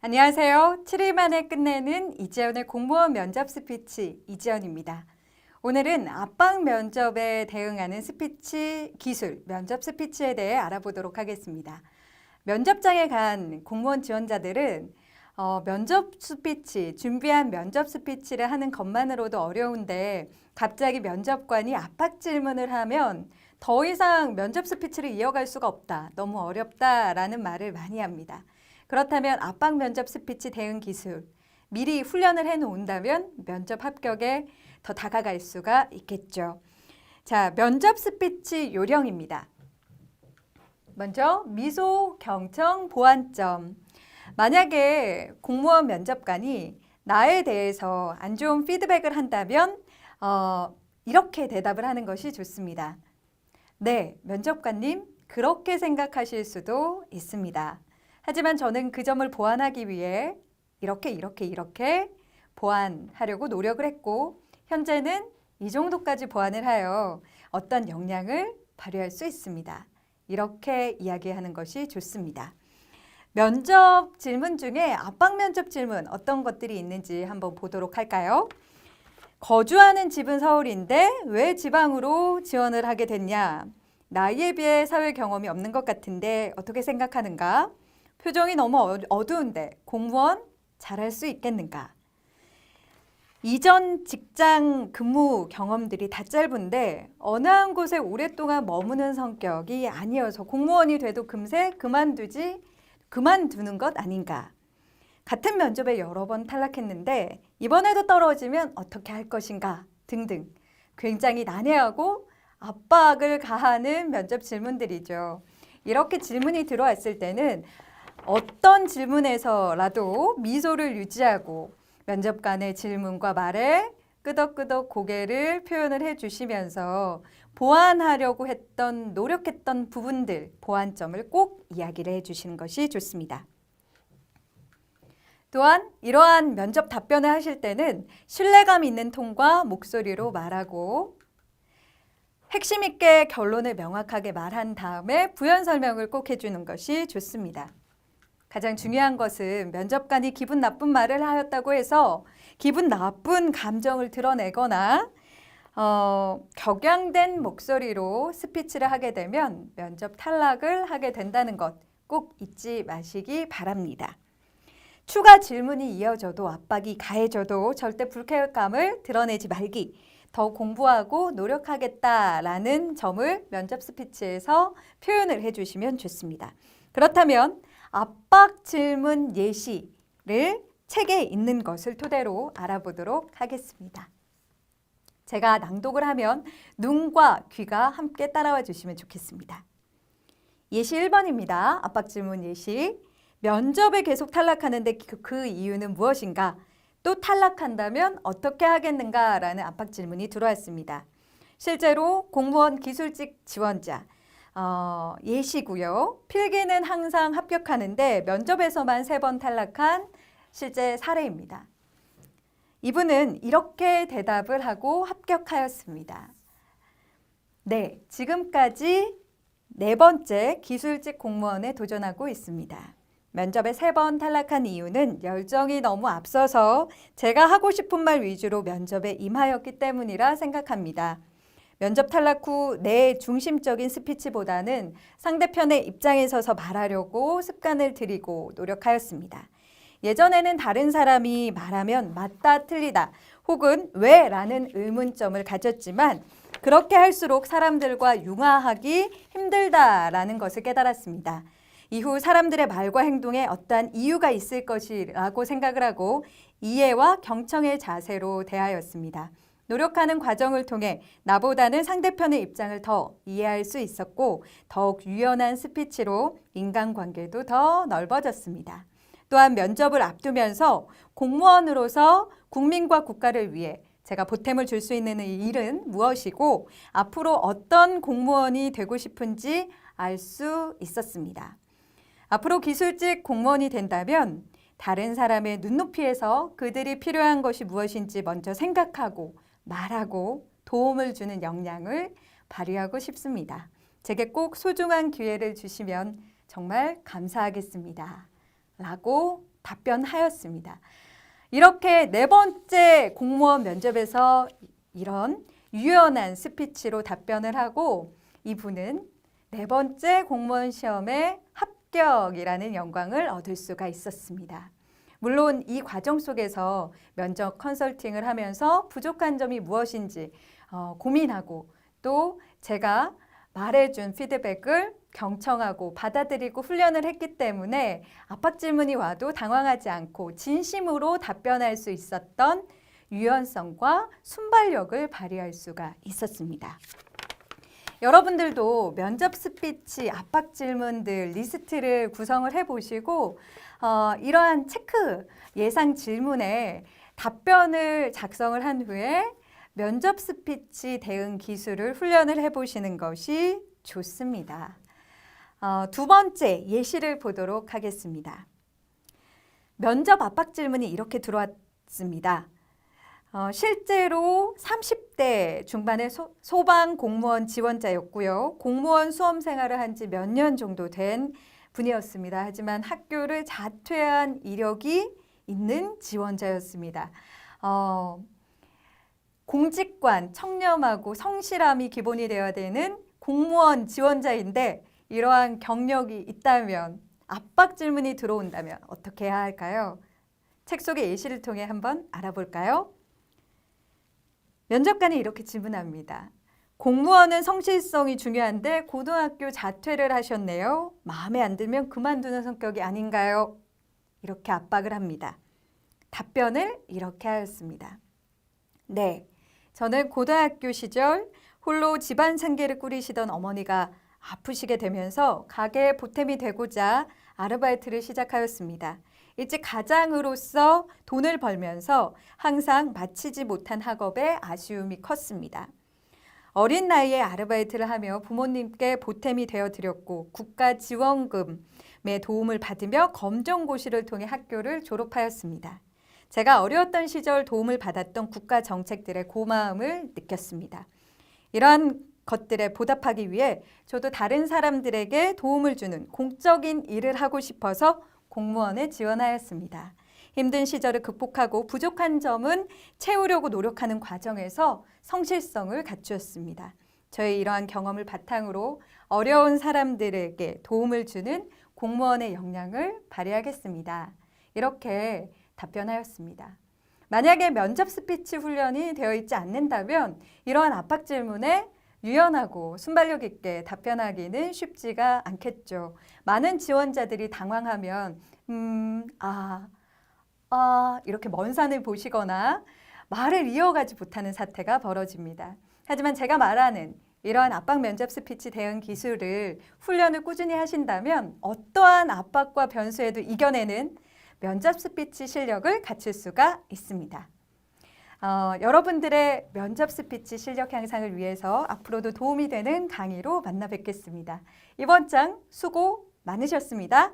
안녕하세요. 7일 만에 끝내는 이지연의 공무원 면접 스피치 이지연입니다. 오늘은 압박 면접에 대응하는 스피치 기술, 면접 스피치에 대해 알아보도록 하겠습니다. 면접장에 간 공무원 지원자들은 면접 스피치, 준비한 면접 스피치를 하는 것만으로도 어려운데 갑자기 면접관이 압박 질문을 하면 더 이상 면접 스피치를 이어갈 수가 없다, 너무 어렵다라는 말을 많이 합니다. 그렇다면 압박 면접 스피치 대응 기술, 미리 훈련을 해놓는다면 면접 합격에 더 다가갈 수가 있겠죠. 자, 면접 스피치 요령입니다. 먼저 미소, 경청, 보완점. 만약에 공무원 면접관이 나에 대해서 안 좋은 피드백을 한다면 이렇게 대답을 하는 것이 좋습니다. 네, 면접관님, 그렇게 생각하실 수도 있습니다. 하지만 저는 그 점을 보완하기 위해 이렇게 보완하려고 노력을 했고 현재는 이 정도까지 보완을 하여 어떤 역량을 발휘할 수 있습니다. 이렇게 이야기하는 것이 좋습니다. 면접 질문 중에 압박 면접 질문 어떤 것들이 있는지 한번 보도록 할까요? 거주하는 집은 서울인데 왜 지방으로 지원을 하게 됐냐? 나이에 비해 사회 경험이 없는 것 같은데 어떻게 생각하는가? 표정이 너무 어두운데 공무원 잘할 수 있겠는가? 이전 직장 근무 경험들이 다 짧은데 어느 한 곳에 오랫동안 머무는 성격이 아니어서 공무원이 돼도 금세 그만두는 것 아닌가? 같은 면접에 여러 번 탈락했는데 이번에도 떨어지면 어떻게 할 것인가? 등등 굉장히 난해하고 압박을 가하는 면접 질문들이죠. 이렇게 질문이 들어왔을 때는 어떤 질문에서라도 미소를 유지하고 면접관의 질문과 말에 끄덕끄덕 고개를 표현을 해주시면서 보완하려고 노력했던 부분들, 보완점을 꼭 이야기를 해주시는 것이 좋습니다. 또한 이러한 면접 답변을 하실 때는 신뢰감 있는 톤과 목소리로 말하고 핵심 있게 결론을 명확하게 말한 다음에 부연 설명을 꼭 해주는 것이 좋습니다. 가장 중요한 것은 면접관이 기분 나쁜 말을 하였다고 해서 기분 나쁜 감정을 드러내거나 격양된 목소리로 스피치를 하게 되면 면접 탈락을 하게 된다는 것 꼭 잊지 마시기 바랍니다. 추가 질문이 이어져도 압박이 가해져도 절대 불쾌감을 드러내지 말기, 더 공부하고 노력하겠다라는 점을 면접 스피치에서 표현을 해주시면 좋습니다. 그렇다면 압박 질문 예시를 책에 있는 것을 토대로 알아보도록 하겠습니다. 제가 낭독을 하면 눈과 귀가 함께 따라와 주시면 좋겠습니다. 예시 1번입니다. 압박 질문 예시. 면접에 계속 탈락하는데 그 이유는 무엇인가? 또 탈락한다면 어떻게 하겠는가? 라는 압박 질문이 들어왔습니다. 실제로 공무원 기술직 지원자 예시고요. 필기는 항상 합격하는데 면접에서만 3번 탈락한 실제 사례입니다. 이분은 이렇게 대답을 하고 합격하였습니다. 네, 지금까지 4번째 기술직 공무원에 도전하고 있습니다. 면접에 3번 탈락한 이유는 열정이 너무 앞서서 제가 하고 싶은 말 위주로 면접에 임하였기 때문이라 생각합니다. 면접 탈락 후 내 중심적인 스피치보다는 상대편의 입장에 서서 말하려고 습관을 들이고 노력하였습니다. 예전에는 다른 사람이 말하면 맞다, 틀리다 혹은 왜? 라는 의문점을 가졌지만 그렇게 할수록 사람들과 융화하기 힘들다라는 것을 깨달았습니다. 이후 사람들의 말과 행동에 어떠한 이유가 있을 것이라고 생각을 하고 이해와 경청의 자세로 대하였습니다. 노력하는 과정을 통해 나보다는 상대편의 입장을 더 이해할 수 있었고 더욱 유연한 스피치로 인간관계도 더 넓어졌습니다. 또한 면접을 앞두면서 공무원으로서 국민과 국가를 위해 제가 보탬을 줄 수 있는 일은 무엇이고 앞으로 어떤 공무원이 되고 싶은지 알 수 있었습니다. 앞으로 기술직 공무원이 된다면 다른 사람의 눈높이에서 그들이 필요한 것이 무엇인지 먼저 생각하고 말하고 도움을 주는 역량을 발휘하고 싶습니다. 제게 꼭 소중한 기회를 주시면 정말 감사하겠습니다. 라고 답변하였습니다. 이렇게 네 번째 공무원 면접에서 이런 유연한 스피치로 답변을 하고 이분은 네 번째 공무원 시험에 합격이라는 영광을 얻을 수가 있었습니다. 물론 이 과정 속에서 면접 컨설팅을 하면서 부족한 점이 무엇인지 고민하고 또 제가 말해준 피드백을 경청하고 받아들이고 훈련을 했기 때문에 압박 질문이 와도 당황하지 않고 진심으로 답변할 수 있었던 유연성과 순발력을 발휘할 수가 있었습니다. 여러분들도 면접 스피치 압박 질문들 리스트를 구성을 해보시고 이러한 체크 예상 질문에 답변을 작성을 한 후에 면접 스피치 대응 기술을 훈련을 해보시는 것이 좋습니다. 두 번째 예시를 보도록 하겠습니다. 면접 압박 질문이 이렇게 들어왔습니다. 실제로 30대 중반의 소방 공무원 지원자였고요. 공무원 수험 생활을 한 지 몇 년 정도 된 분이었습니다. 하지만 학교를 자퇴한 이력이 있는 지원자였습니다. 공직관, 청렴하고 성실함이 기본이 되어야 되는 공무원 지원자인데 이러한 경력이 있다면 압박 질문이 들어온다면 어떻게 해야 할까요? 책 속의 예시를 통해 한번 알아볼까요? 면접관이 이렇게 질문합니다. 공무원은 성실성이 중요한데 고등학교 자퇴를 하셨네요. 마음에 안 들면 그만두는 성격이 아닌가요? 이렇게 압박을 합니다. 답변을 이렇게 하였습니다. 네, 저는 고등학교 시절 홀로 집안 생계를 꾸리시던 어머니가 아프시게 되면서 가게에 보탬이 되고자 아르바이트를 시작하였습니다. 일찍 가장으로서 돈을 벌면서 항상 마치지 못한 학업에 아쉬움이 컸습니다. 어린 나이에 아르바이트를 하며 부모님께 보탬이 되어드렸고 국가지원금의 도움을 받으며 검정고시를 통해 학교를 졸업하였습니다. 제가 어려웠던 시절 도움을 받았던 국가 정책들의 고마움을 느꼈습니다. 이러한 것들에 보답하기 위해 저도 다른 사람들에게 도움을 주는 공적인 일을 하고 싶어서 공무원에 지원하였습니다. 힘든 시절을 극복하고 부족한 점은 채우려고 노력하는 과정에서 성실성을 갖추었습니다. 저의 이러한 경험을 바탕으로 어려운 사람들에게 도움을 주는 공무원의 역량을 발휘하겠습니다. 이렇게 답변하였습니다. 만약에 면접 스피치 훈련이 되어 있지 않는다면 이러한 압박 질문에 유연하고 순발력 있게 답변하기는 쉽지가 않겠죠. 많은 지원자들이 당황하면 이렇게 먼 산을 보시거나 말을 이어가지 못하는 사태가 벌어집니다. 하지만 제가 말하는 이러한 압박 면접 스피치 대응 기술을 훈련을 꾸준히 하신다면 어떠한 압박과 변수에도 이겨내는 면접 스피치 실력을 갖출 수가 있습니다. 여러분들의 면접 스피치 실력 향상을 위해서 앞으로도 도움이 되는 강의로 만나 뵙겠습니다. 이번 장 수고 많으셨습니다.